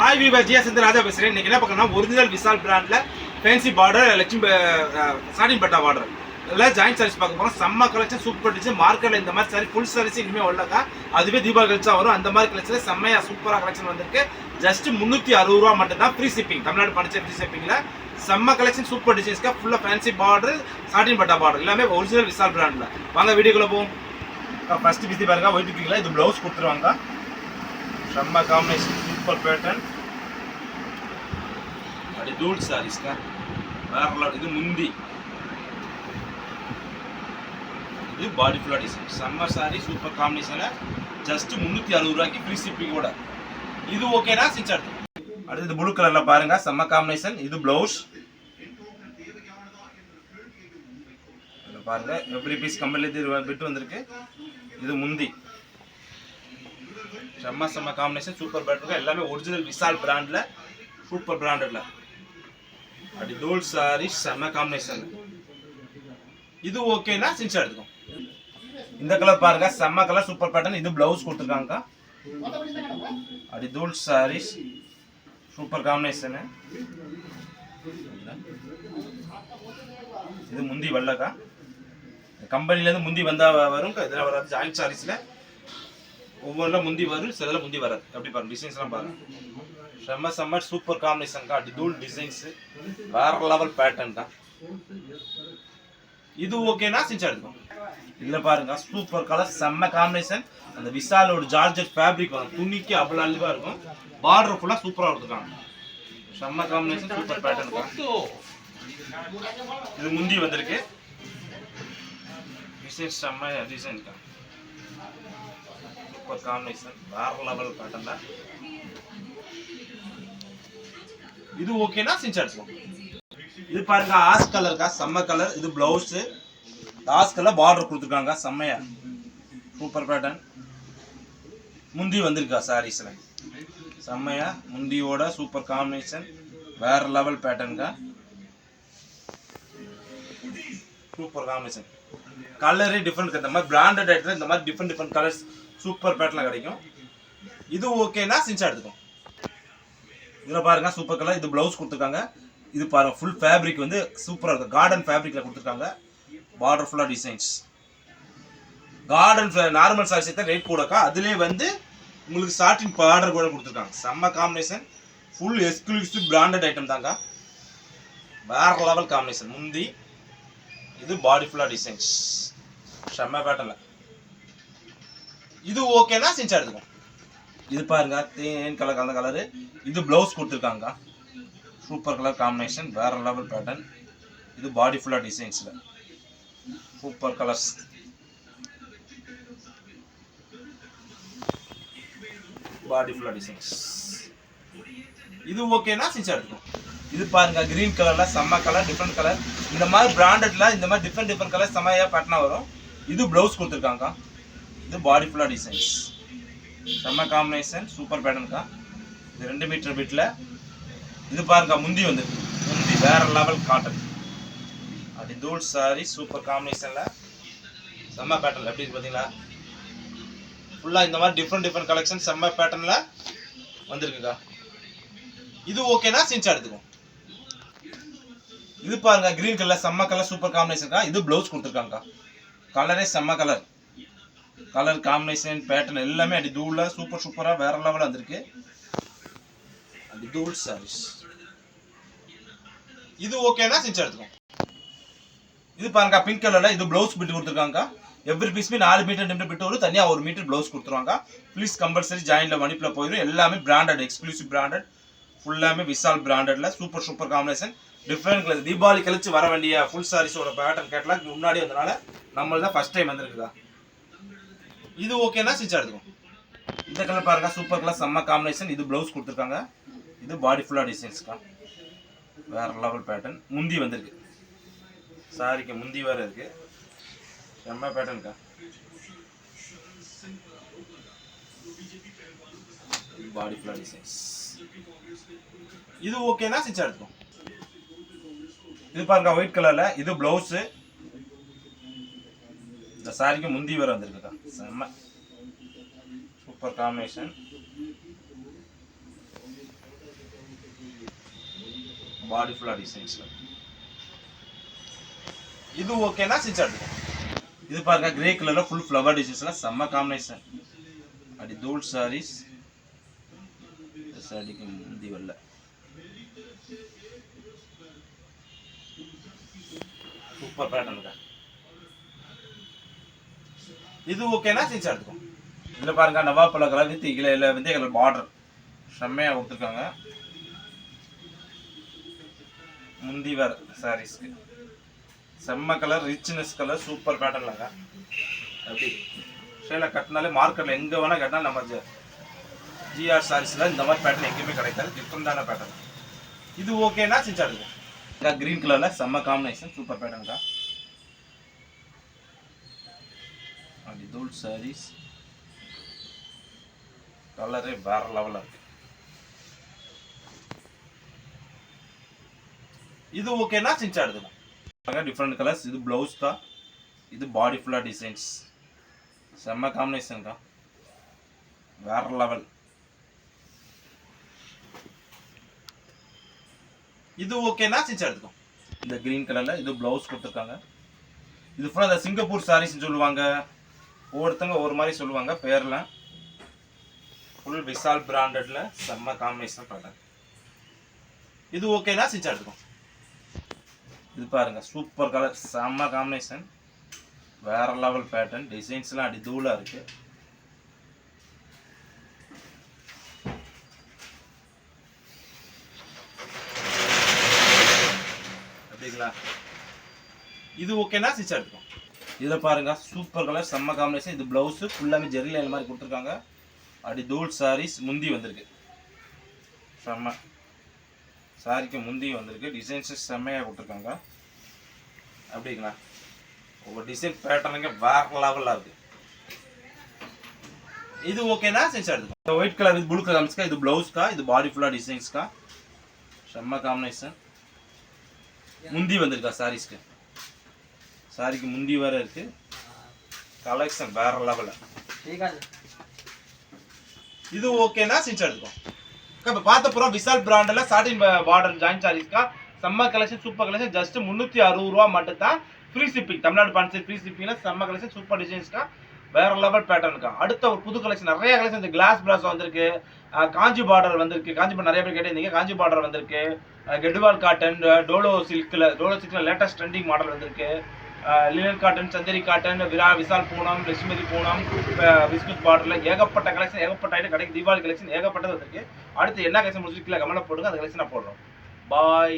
Hi viewer GS ராஜா பேசுகிறேன். இன்றைக்கி என்ன பார்க்கணும்னா ஒரிஜினல் விசால் பிராண்டில் ஃபேன்சி பார்டர் லட்சுமி சாட்டின் பட்டா பார்டர் இதில் ஜாயின்ட் சாரீஸ் பார்க்க போகிறோம். செம்ம கலெக்ஷன் சூப்பர் டிச்சு. மார்க்கெட்டில் இந்த மாதிரி சாரி ஃபுல் சாரீஸ் இனிமேல் உள்ளக்கா அதுவே தீபாவளி கழிச்சா வரும். அந்த மாதிரி கலெக்ஷன் செம்மையாக சூப்பராக கலெக்ஷன் வந்திருக்கு. ஜஸ்ட் 360 ரூபா மட்டும் தான் ஃப்ரீ ஷிப்பிங். தமிழ்நாடு படிச்ச ஃப்ரீ ஷிப்பிங்கில் செம்ம கலெக்ஷன் சூப்பர் டிசைன்ஸ்க்காக ஃபுல்லாக ஃபேன்சி பார்டர் சாட்டின் பட்டா பார்டர் எல்லாமே ஒரிஜினல் விசால் பிராண்டில். வாங்க வீடியோக்குள்ளே போவோம். ஃபஸ்ட்டு பிசி பாருங்க, ஒயிட் பிக்கிங்களா இது ப்ளவுஸ் கொடுத்துருவாங்க. செம்ம காம்பினேஷன் சூப்பர் பேட்டர்ன். அப்படி டூல் சாரீஸ்க்கா வேற. இது முந்தி, இது பாடி ஃபுல்லா டிசைன். செம்ம சாரி சூப்பர் காம்பினேஷனில் ஜஸ்ட் 360 ரூபாய்க்கு ஃப்ரீ ஷிப்பிங்கோட. இது ஓகேனா ஸ்டிச் எடுத்து. அடுத்து ப்ளூ கலர்ல பாருங்க, செம்ம காம்பினேஷன். இது பிளவுஸ் பாருங்க, எவ்ரி பீஸ் கம்பெனில பிட்டு வந்திருக்கு. இது முந்தி, செம்ம காம்பினேஷன் சூப்பர் பேட்டர். எல்லாமே ஒரிஜினல் விசால் பிராண்ட்ல சூப்பர் பிராண்டட்ல. அப்படி டோல் சாரி செம்ம காம்பினேஷன். இது ஓகேனா சின்சா எடுத்துக்கோ. இந்த கலர் பாருங்க, செம்ம கலர் சூப்பர் பேட்டர்ன். இது பிளவுஸ் கொடுத்துருக்காங்க. அப்படி டோல் சாரி சூப்பர் காம்பினேஷன். இது முந்தி வெள்ளக்கா கம்பெனில இருந்து முந்தி வந்தா வரும், இதெல்லாம் வராது. ஜாயிண்ட் சாரீஸ்ல ஒவ்வொன்றுல முந்தி வரும், சில முந்தி வராது. அப்படி பாருங்க, டிசைன்ஸ் எல்லாம் பாருங்க. செம்ம சூப்பர் காம்பினேஷன் தான். அப்படி டூல் டிசைன்ஸ் வேற லெவல் பேட்டர்ன் தான். இது ஓகேனா சின்சா எடுத்துக்கோ. இதுல பாருங்க சூப்பர் கலர் செம்ம காம்பினேஷன். அந்த விசாலோட ஜார்ஜெட் ஃபேப்ரிக் வரும், துணிக்கு அவ்வளோ அழிவா இருக்கும். பார்டர் ஃபுல்லா சூப்பரா கொடுத்துருக்காங்க. செம்ம காம்பினேஷன் சூப்பர் பேட்டர்ன் தான். இது முந்தி வந்திருக்கு. டிசைன் செம்ம டிசைன் தான். சூப்பர் காம்பினேஷன் வேற லெவல் பேட்டர்ன் தான். இது ஓகேனா சின்சா எடுத்துக்கோ. இது பாருங்க ஆஸ் கலர்க்கா செம்ம கலர். இது பிளவுஸ் ஆஸ் கலர் பார்டர் கொடுத்துருக்காங்க. செம்மையா சூப்பர் பேட்டர்ன். முந்தி வந்திருக்கா சாரீஸ்ல செம்மையா முந்தியோட சூப்பர் காம்பினேஷன் வேற லெவல் பேட்டர்னுக்கா. Super combination. கலரே டிஃப்ரெண்ட். இந்த மாதிரி பிராண்டட் ஐட்டத்துல இந்த மாதிரி டிஃப்ரெண்ட் கலர்ஸ் சூப்பர் பேட்டர்ல கிடைக்கும். இது ஓகேனா சின்சா எடுத்துக்கோ. இதுல பாருங்க சூப்பர் கலர். இது பிளவுஸ் கொடுத்துருக்காங்க. இது பாருங்க ஃபுல் ஃபேப்ரிக் வந்து சூப்பரா இருக்கு. கார்டன் ஃபேப்ரிக்ல கொடுத்துருக்காங்க. பார்டர் ஃபுல்லா டிசைன்ஸ். கார்டன் நார்மல் சாரீஸ் தான் ரேட் கூடக்கா. அதுலேயே வந்து உங்களுக்கு சாட்டின் பார்டர் கூட கொடுத்துருக்காங்க. செம்ம combination. Full exclusive branded item தாங்க. வேற லெவல் காம்பினேஷன். முந்தி, இது பாடி ஃபுல்லா டிசைன்ஸ் செம்ம பேட்டர்ல. இது ஓகேனா சின்சா எடுத்துக்கோ. இது பாருங்க தேன் கலர் கலந்த கலரு. இது பிளவுஸ் கொடுத்துருக்காங்க. சூப்பர் கலர் காம்பினேஷன் வேற லெவல் பேட்டர்ன். இது பாடி ஃபுல்லா டிசைன்ஸ்ல சூப்பர் கலர்ஸ். பாடி ஃபுல்லா டிசைன்ஸ். இது ஓகேனா சின்சா எடுத்துக்கோ. இது பாருங்க கிரீன் கலர்ல செம்ம கலர், டிஃப்ரெண்ட் கலர். இந்த மாதிரி பிராண்டட்ல இந்த மாதிரி டிஃப்ரெண்ட் கலர் செம்மையா பேட்டர்னா வரும். இது பிளவுஸ் கொடுத்துருக்காங்க. இது பாடி ஃபுல்லா டிசைன்ஸ் செம்ம காம்பினேஷன் சூப்பர் பேட்டர்னுக்கா. இது 2 மீட்டர் பிட்ல. இது பாருங்க முந்தி வந்து முந்தி வேற லெவல் காட்டன். அப்படி தூள் சாரி சூப்பர் காம்பினேஷன்ல செம்ம பேட்டர்ன். எப்படி இருக்கு பாத்தீங்களா? ஃபுல்லா இந்த மாதிரி டிஃப்ரெண்ட் கலெக்ஷன் செம்ம பேட்டர்ன்ல வந்திருக்குக்கா. இது ஓகேனா சின்சா எடுத்துக்கோ. இது பாருங்க கிரீன் கலர் செம்ம கலர் சூப்பர் காம்பினேஷன்க்கா. இது பிளவுஸ் கொடுத்துருக்காங்க. கலரே செம்ம கலர். கலர் காம்பினேஷன் பேட்டர்ன் எல்லாமே அடி தூள்ல சூப்பரா வேற லெவல் வந்திருக்கு. அடி தூள் சாரீஸ். இது ஓகேனா சின்சா எடுத்துக்கோ. இது பாருங்க பிங்க் கலர்ல. இது பிளவுஸ் பிட் கொடுத்துருக்காங்க. எவ்ரி பீஸ்மே 4 மீட்டர் 2 பிட் வரும். தனியா 1 மீட்டர் பிளவுஸ் கொடுத்துருவாங்க. ப்ளீஸ் கம்பல்சரி ஜாயின்ல மணிப்புல போயிடும். எல்லாமே பிராண்டட், எக்ஸ்க்ளூசிவ் பிராண்டட். ஃபுல்லாமே விசால் பிராண்டட்ல super combination. Different colour. Deepavali கழிச்சு வர வேண்டிய ஃபுல் சாரீஸோட பேட்டர்ன் கேட்டலாக் முன்னாடி வந்தனால நம்மள தான் ஃபர்ஸ்ட் டைம் வந்திருக்குதா. இது ஓகேனா சின்சா எடுத்துக்கோ. இந்த கலர் பாருங்க சூப்பர் கலர் செம்ம காம்பினேஷன். இது பிளவுஸ் கொடுத்துருக்காங்க. இது பாடி ஃபுல்லா டிசைன்ஸ்க்கா. வேற லெவல் பேட்டர்ன். முந்தி வந்திருக்கு. சாரிக்கு முந்தி வேற இருக்கு. செம்ம பேட்டர்ன்க்கா. பாடி ஃபுல்லா டிசைன்ஸ். இது ஓகேனா சின்சா எடுத்துக்கோ. இது பாருங்க ஒயிட் கலர்ல. இது பிளவுஸ். இந்த சாரிக்கு முந்தி வேற வந்திருக்குக்கா. செம்ம சூப்பர் காம்பினேஷன். பாடி ஃபுல்லா டிசைன்ஸ்ல. இது ஓகேனா ஸ்டிச் எடுத்துக்கோங்க. இது பாருங்க கிரே கலர்ல ஃபுல் ஃப்ளவர் டிசைன்ஸ்ல செம்ம காம்பினேஷன். அடி தூள் சாரீஸ் சாரிக்கு முந்தி வரல. சூப்பர் பேட்டர்னுங்க. இது ஓகேனா ஸ்டிச் எடுத்துக்கோங்க. இதுல பாருங்க நவாப்பழ கலர் வித் இல வெந்தய கலர் பார்டர் செம்மையா கொடுத்துருக்காங்க. முந்தி வர சாரீஸ்க்கு செம்ம கலர் ரிச்னஸ் கலர் சூப்பர் பேட்டர்ன்லங்க. அப்படி ஷேல கட்டினாலே மார்க்கெட்ல எங்க வேணா கட்டினா நம்ம ஜிஆர் சாரீஸ்ல இந்த மாதிரி பேட்டர்ன் எங்கேயுமே கிடைக்காது. டிஃப்ரெண்டான பேட்டர்ன். இது ஓகேனா ஸ்டிச் எடுத்துக்கோங்க. கிரீன் கலர்ல செம்ம காம்பினேஷன் சூப்பர் பேட்டர்ன்க்கா. அப்படி தூள் சாரீஸ் கலரே வேற லெவல்ல இருக்கு. இது ஓகேனா ஸ்டிச் எடுத்துக்கோங்க. Different colours. இது பிளவுஸ் தான். இது பாடி ஃபுல்லா டிசைன்ஸ் செம்ம காம்பினேஷன்க்கா. வேற லெவல். இது ஓகேனா ஸ்டிச் எடுத்துக்கோங்க. இந்த கிரீன் கலர்ல இது பிளவுஸ் கொடுத்துருக்காங்க. இது ஃபுல்லா இந்த சிங்கப்பூர் சாரீஸ்னு சொல்லுவாங்க. ஒவ்வொருத்தங்க ஒவ்வொரு மாதிரி சொல்லுவாங்க பேர்லாம். ஃபுல் விசால் பிராண்டட்ல செம்ம காம்பினேஷன் பேட்டர்ன். இது ஓகேனா ஸ்டிச் எடுத்துக்கோங்க. இது பாருங்க சூப்பர் கலர் செம்ம காம்பினேஷன் வேற லெவல் பேட்டர்ன். டிசைன்ஸ்லாம் அடி தூளா இருக்கு. அப்படிங்களா? இது ஓகேனா ஸ்டிச் எடுத்துக்கோங்க. இதை பாருங்க சூப்பர் கலர் செம்ம காம்பினேஷன். இது பிளவுஸ் ஃபுல்லாமே ஜெரி லைன் மாதிரி கொடுத்துருக்காங்க. அடி தூள் சாரீஸ் முந்தி வந்திருக்கு. செம்ம சாரிக்கு முந்தி வந்திருக்கு. டிசைன்ஸ் செம்மையாக கொடுத்துருக்காங்க. அப்படிங்களா? ஒவ்வொரு டிசைன் பேட்டர்னுங்க வேற லெவலில் இருக்கு. இது ஓகேனா ஸ்டிச் எடுத்துக்கோங்க. ஒயிட் கலர் இது ப்ளூ கலர்ஸ்க்கா. இது பிளவுஸ்க்கா. இது பாடி ஃபுல்லாக டிசைன்ஸ்க்கா. செம்ம காம்பினேஷன். முந்தி வந்திருக்கா சாரீஸ்க்கு. சாரிக்கு முந்தி வேற இருக்கு. கலெக்ஷன் வேற லெவலில். இது ஓகேனா ஸ்டிச் எடுத்துக்கோங்க. இப்போ பார்த்த போகிறோம் விசால் பிராண்டில் சாட்டின் பார்டர் ஜாயின் சாரீஸ்க்கா. செம்ம கலெக்ஷன் சூப்பர் கலெக்ஷன். ஜஸ்ட் 360 ரூபா மட்டும் தான். Free shipping. Tamil Nadu Pondicherry free ஷிப்பிங்ல செம்ம கலெக்ஷன் சூப்பர் டிசைன்ஸ்க்கா. வேற லெவல் பேட்டர்னுக்கா. அடுத்த ஒரு புது கலெக்ஷன் நிறைய கலெக்ஷன். இந்த கிளாஸ் பிராஸ் வந்திருக்கு. காஞ்சி பார்டர் வந்திருக்கு. காஞ்சி பார்டர் நிறைய பேர் கேட்டிருந்தீங்க. காஞ்சி பார்டர் வந்திருக்கு. கெடுவால் காட்டன் டோலோ சில்க்ல லேட்டஸ்ட் ட்ரெண்டிங் மாடல் வந்திருக்கு. Linen cotton Chanderi cotton Vishal Poonam லட்சுமதி பூனம் பிஸ்கட் பார்டர்ல ஏகப்பட்ட கலெக்ஷன் ஏகப்பட்ட ஐட்டம் கிடைக்கும். தீபாவளி கலெக்ஷன் ஏகப்பட்டது வந்திருக்கு. அடுத்து என்ன கலெக்ஷன் முடிச்சு கீழே கமெண்ட்ல போடுங்க. அந்த கலெக்ஷன் நான் போடுறோம். பாய்.